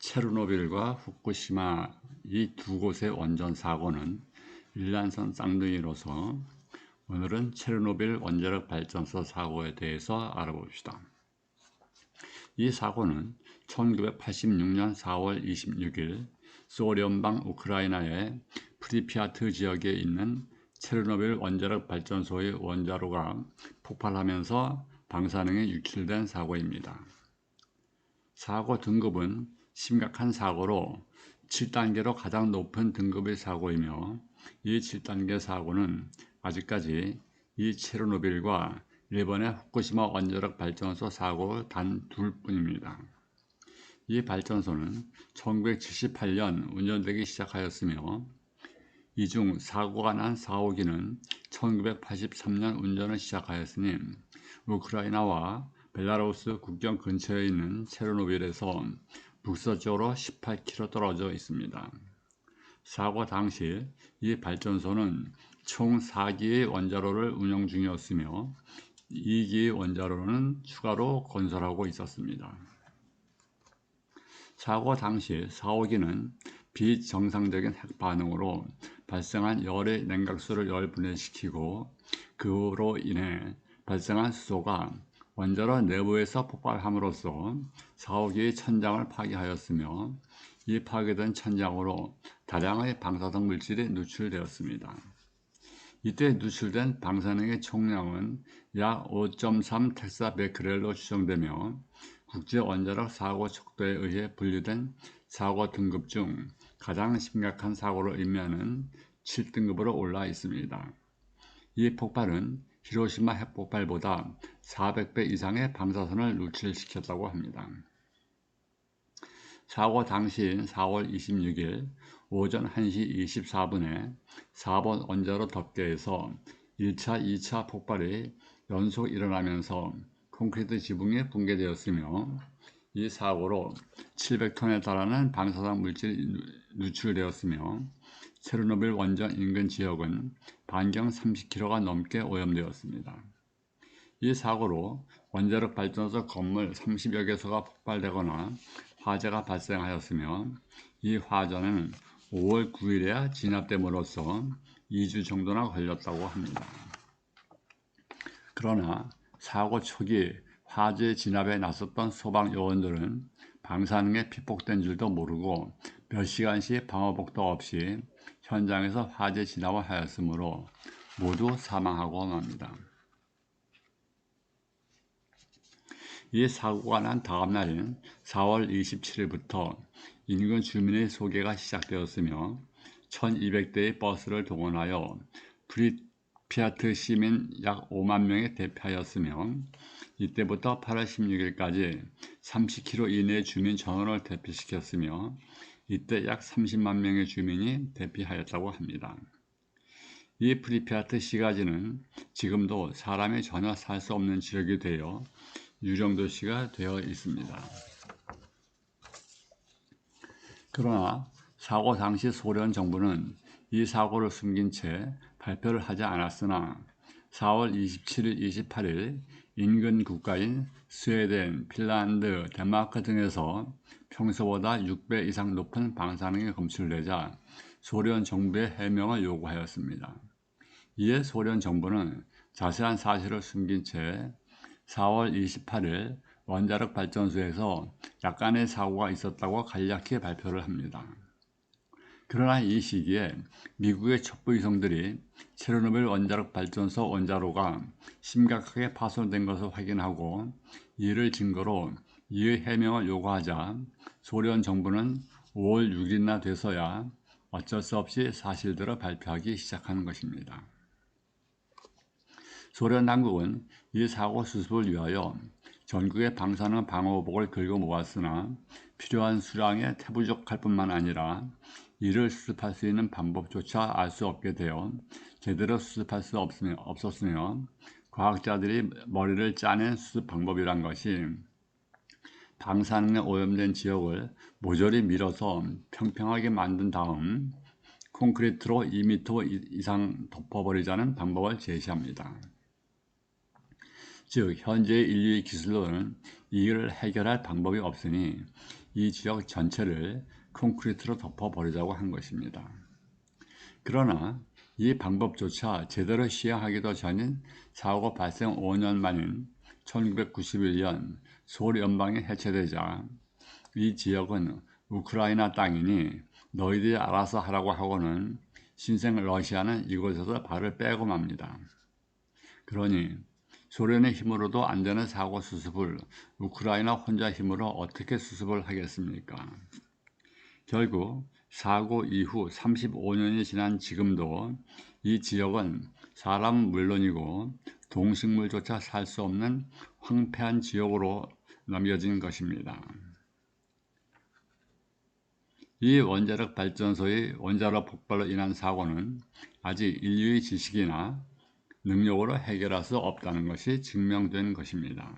체르노빌과 후쿠시마 이 두 곳의 원전 사고는 일란성 쌍둥이로서 오늘은 체르노빌 원자력 발전소 사고에 대해서 알아봅시다. 이 사고는 1986년 4월 26일 소련방 우크라이나의 프리피아트 지역에 있는 체르노빌 원자력 발전소의 원자로가 폭발하면서 방사능이 유출된 사고입니다. 사고 등급은 심각한 사고로 7단계로 가장 높은 등급의 사고이며 이 7단계 사고는 아직까지 이 체르노빌과 일본의 후쿠시마 원자력 발전소 사고 단 둘뿐입니다. 이 발전소는 1978년 운전되기 시작하였으며 이 중 사고가 난 사호기는 1983년 운전을 시작하였으니 우크라이나와 벨라루스 국경 근처에 있는 체르노빌에서 북서쪽으로 18km 떨어져 있습니다. 사고 당시 이 발전소는 총 4기의 원자로를 운영 중이었으며 2기의 원자로는 추가로 건설하고 있었습니다. 사고 당시 4호기는 비정상적인 핵 반응으로 발생한 열의 냉각수를 열분해시키고 그로 인해 발생한 수소가 원자로 내부에서 폭발함으로써 4호기의 천장을 파괴하였으며 이 파괴된 천장으로 다량의 방사성 물질이 누출되었습니다. 이때 누출된 방사능의 총량은 약 5.3 텍사베크렐로 추정되며 국제원자력 사고 척도에 의해 분류된 사고 등급 중 가장 심각한 사고를 의미하는 7등급으로 올라 있습니다. 이 폭발은 히로시마 핵폭발보다 400배 이상의 방사선을 누출시켰다고 합니다. 사고 당시인 4월 26일 오전 1시 24분에 4번 원자로 덮개에서 1차, 2차 폭발이 연속 일어나면서 콘크리트 지붕이 붕괴되었으며 이 사고로 700톤에 달하는 방사성 물질이 누출되었으며 체르노빌 원전 인근 지역은 반경 30km가 넘게 오염되었습니다. 이 사고로 원자력 발전소 건물 30여 개소가 폭발되거나 화재가 발생하였으며 이 화재는 5월 9일에야 진압됨으로써 2주 정도나 걸렸다고 합니다. 그러나 사고 초기 화재 진압에 나섰던 소방요원들은 방사능에 피폭된 줄도 모르고 몇 시간씩 방호복도 없이 현장에서 화재 진압을 하였으므로 모두 사망하고 맙니다. 이 사고가 난 다음 날인 4월 27일부터 인근 주민의 소개가 시작되었으며 1200대의 버스를 동원하여 프리피아트 시민 약 5만 명에 대피하였으며 이때부터 8월 16일까지 30km 이내의 주민 전원을 대피시켰으며 이때 약 30만 명의 주민이 대피하였다고 합니다. 이 프리피아트 시가지는 지금도 사람이 전혀 살 수 없는 지역이 되어 유령도시가 되어 있습니다. 그러나 사고 당시 소련 정부는 이 사고를 숨긴 채 발표를 하지 않았으나 4월 27일, 28일 인근 국가인 스웨덴, 핀란드, 덴마크 등에서 평소보다 6배 이상 높은 방사능이 검출되자 소련 정부의 해명을 요구하였습니다. 이에 소련 정부는 자세한 사실을 숨긴 채 4월 28일 원자력 발전소에서 약간의 사고가 있었다고 간략히 발표를 합니다. 그러나 이 시기에 미국의 첩보위성들이 체르노빌 원자력 발전소 원자로가 심각하게 파손된 것을 확인하고 이를 증거로 이의 해명을 요구하자 소련 정부는 5월 6일이나 돼서야 어쩔 수 없이 사실들을 발표하기 시작하는 것입니다. 소련 당국은 이 사고 수습을 위하여 전국의 방사능 방호복을 긁어 모았으나 필요한 수량에 태부족할 뿐만 아니라 이를 수습할 수 있는 방법조차 알 수 없게 되어 제대로 수습할 수 없었으며 과학자들이 머리를 짜낸 수습 방법이란 것이 방사능에 오염된 지역을 모조리 밀어서 평평하게 만든 다음 콘크리트로 2m 이상 덮어버리자는 방법을 제시합니다. 즉 현재의 인류의 기술로는 이를 해결할 방법이 없으니 이 지역 전체를 콘크리트로 덮어버리자고 한 것입니다. 그러나 이 방법조차 제대로 시행하기도 전인 사고 발생 5년 만인 1991년 소련 연방이 해체되자 이 지역은 우크라이나 땅이니 너희들이 알아서 하라고 하고는 신생 러시아는 이곳에서 발을 빼고 맙니다. 그러니 소련의 힘으로도 안 되는 사고 수습을 우크라이나 혼자 힘으로 어떻게 수습을 하겠습니까? 결국 사고 이후 35년이 지난 지금도 이 지역은 사람은 물론이고 동식물조차 살 수 없는 황폐한 지역으로 남겨진 것입니다. 이 원자력 발전소의 원자로 폭발로 인한 사고는 아직 인류의 지식이나 능력으로 해결할 수 없다는 것이 증명된 것입니다.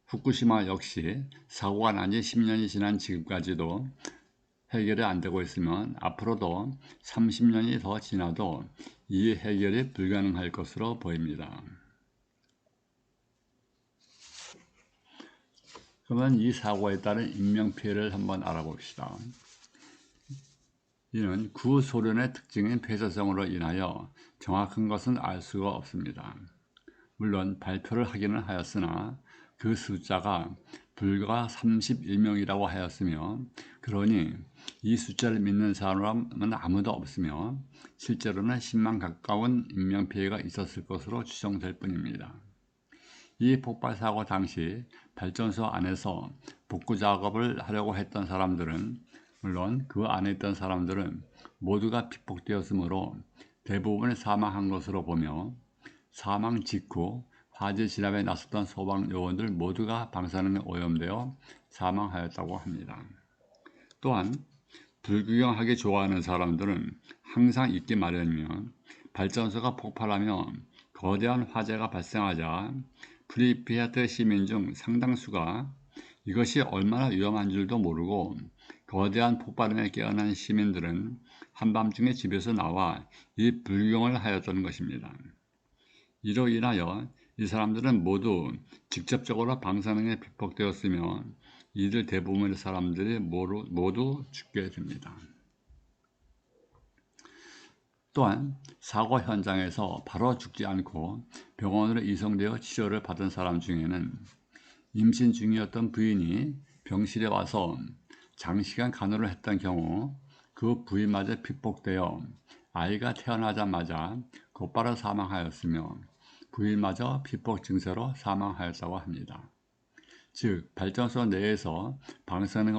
후쿠시마 역시 사고가 난 지 10년이 지난 지금까지도 해결이 안 되고 있으면 앞으로도 30년이 더 지나도 이 해결이 불가능할 것으로 보입니다. 그러면 이 사고에 따른 인명피해를 한번 알아봅시다. 이는 구소련의 특징인 폐쇄성으로 인하여 정확한 것은 알 수가 없습니다. 물론 발표를 하기는 하였으나 그 숫자가 불과 31명이라고 하였으며 그러니 이 숫자를 믿는 사람은 아무도 없으며 실제로는 10만 가까운 인명피해가 있었을 것으로 추정될 뿐입니다. 이 폭발 사고 당시 발전소 안에서 복구 작업을 하려고 했던 사람들은 물론 그 안에 있던 사람들은 모두가 피폭되었으므로 대부분이 사망한 것으로 보며 사망 직후 화재 진압에 나섰던 소방 요원들 모두가 방사능에 오염되어 사망하였다고 합니다. 또한 불구경하기 좋아하는 사람들은 항상 있기 마련이며 발전소가 폭발하면 거대한 화재가 발생하자 프리피아트 시민 중 상당수가 이것이 얼마나 위험한 줄도 모르고 거대한 폭발음에 깨어난 시민들은 한밤중에 집에서 나와 이 불경을 하였던 것입니다. 이로 인하여 이 사람들은 모두 직접적으로 방사능에 피폭되었으며 이들 대부분의 사람들이 모두 죽게 됩니다. 또한 사고 현장에서 바로 죽지 않고 병원으로 이송되어 치료를 받은 사람 중에는 임신 중이었던 부인이 병실에 와서 장시간 간호를 했던 경우 그 부인마저 피폭되어 아이가 태어나자마자 곧바로 사망하였으며 부인마저 피폭 증세로 사망하였다고 합니다. 즉 발전소 내에서 방사능에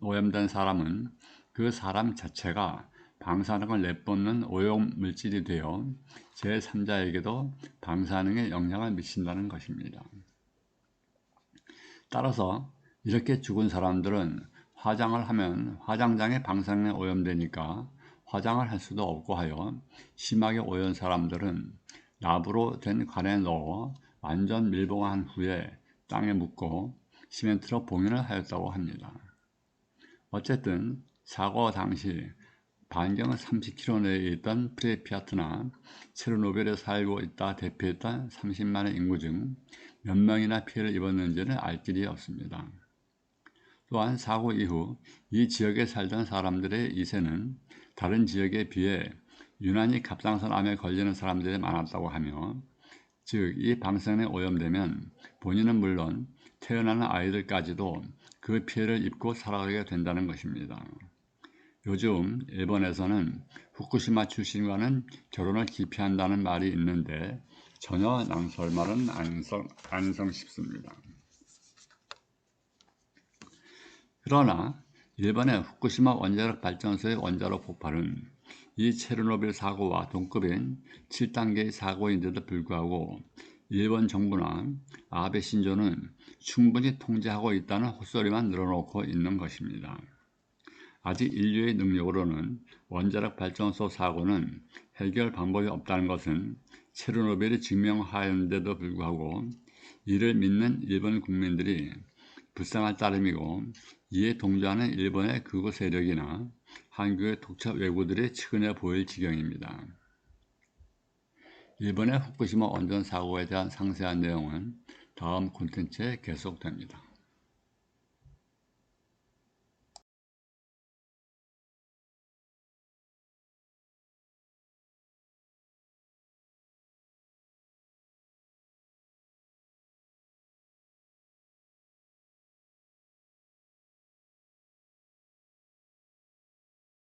오염된 사람은 그 사람 자체가 방사능을 내뿜는 오염물질이 되어 제3자에게도 방사능에 영향을 미친다는 것입니다. 따라서 이렇게 죽은 사람들은 화장을 하면 화장장에 방사능에 오염되니까 화장을 할 수도 없고 하여 심하게 오염 사람들은 납으로 된 관에 넣어 완전 밀봉한 후에 땅에 묻고 시멘트로 봉인을 하였다고 합니다. 어쨌든 사고 당시 반경 30km 내에 있던 프리피아트나 체르노빌에 살고 있다 대피했던 30만의 인구 중 몇 명이나 피해를 입었는지는 알 길이 없습니다. 또한 사고 이후 이 지역에 살던 사람들의 이세는 다른 지역에 비해 유난히 갑상선 암에 걸리는 사람들이 많았다고 하며 즉 이 방사능에 오염되면 본인은 물론 태어나는 아이들까지도 그 피해를 입고 살아가게 된다는 것입니다. 요즘 일본에서는 후쿠시마 출신과는 결혼을 기피한다는 말이 있는데 전혀 낭설말은 아니성 싶습니다. 그러나 일본의 후쿠시마 원자력 발전소의 원자로 폭발은 이 체르노빌 사고와 동급인 7단계의 사고인데도 불구하고 일본 정부나 아베 신조는 충분히 통제하고 있다는 헛소리만 늘어놓고 있는 것입니다. 아직 인류의 능력으로는 원자력 발전소 사고는 해결 방법이 없다는 것은 체르노빌이 증명하였는데도 불구하고 이를 믿는 일본 국민들이 불쌍할 따름이고 이에 동조하는 일본의 극우 세력이나 한국의 독자 외구들이 측은해 보일 지경입니다. 일본의 후쿠시마 원전 사고에 대한 상세한 내용은 다음 콘텐츠에 계속됩니다.